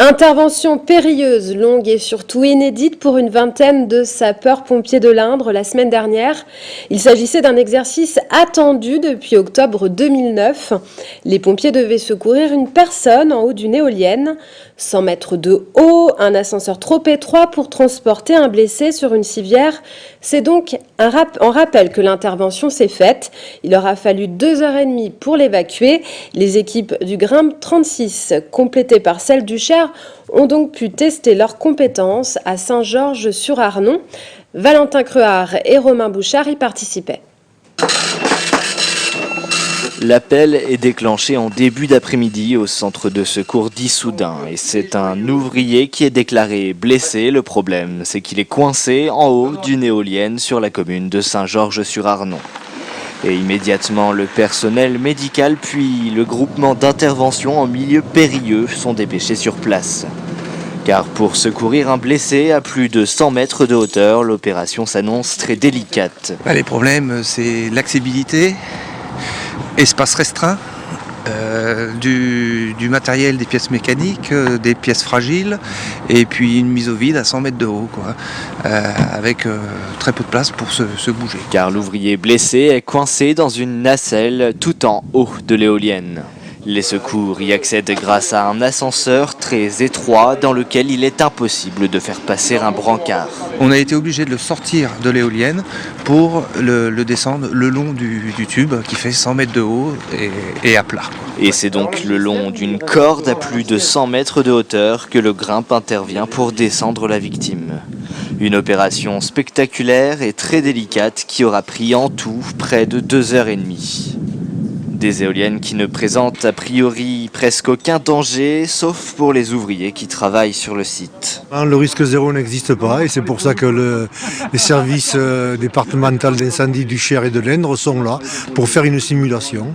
Intervention périlleuse, longue et surtout inédite pour une vingtaine de sapeurs-pompiers de l'Indre la semaine dernière. Il s'agissait d'un exercice attendu depuis octobre 2009. Les pompiers devaient secourir une personne en haut d'une éolienne. 100 mètres de haut, un ascenseur trop étroit pour transporter un blessé sur une civière. C'est donc en rappel que l'intervention s'est faite. Il aura fallu 2h30 pour l'évacuer. Les équipes du Grimpe 36, complétées par celles du Cher, ont donc pu tester leurs compétences à Saint-Georges-sur-Arnon. Valentin Creuard et Romain Bouchard y participaient. L'appel est déclenché en début d'après-midi au centre de secours d'Issoudun et c'est un ouvrier qui est déclaré blessé. Le problème, c'est qu'il est coincé en haut d'une éolienne sur la commune de Saint-Georges-sur-Arnon. Et immédiatement, le personnel médical puis le groupement d'intervention en milieu périlleux sont dépêchés sur place. Car pour secourir un blessé à plus de 100 mètres de hauteur, l'opération s'annonce très délicate. Les problèmes, c'est l'accessibilité, espace restreint, du matériel, des pièces mécaniques, des pièces fragiles, et puis une mise au vide à 100 mètres de haut, avec très peu de place pour se bouger. Car l'ouvrier blessé est coincé dans une nacelle tout en haut de l'éolienne. Les secours y accèdent grâce à un ascenseur très étroit dans lequel il est impossible de faire passer un brancard. On a été obligé de le sortir de l'éolienne pour le descendre le long du tube qui fait 100 mètres de haut et à plat. Et c'est donc le long d'une corde à plus de 100 mètres de hauteur que le Grimpe intervient pour descendre la victime. Une opération spectaculaire et très délicate qui aura pris en tout près de 2h30. Des éoliennes qui ne présentent a priori presque aucun danger, sauf pour les ouvriers qui travaillent sur le site. Le risque zéro n'existe pas et c'est pour ça que les services départementaux d'incendie du Cher et de l'Indre sont là pour faire une simulation.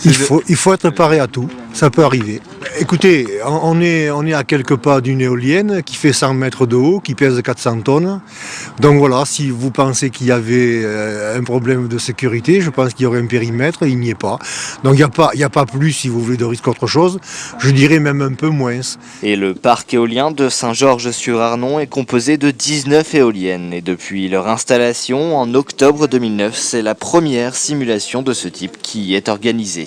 Il faut être paré à tout, ça peut arriver. Écoutez, on est à quelques pas d'une éolienne qui fait 100 mètres de haut, qui pèse 400 tonnes. Donc voilà, si vous pensez qu'il y avait un problème de sécurité, je pense qu'il y aurait un périmètre, il n'y est pas. Donc il n'y a pas plus, si vous voulez, de risque qu'autre chose. Je dirais même un peu moins. Et le parc éolien de Saint-Georges-sur-Arnon est composé de 19 éoliennes. Et depuis leur installation en octobre 2009, c'est la première simulation de ce type qui est organisée.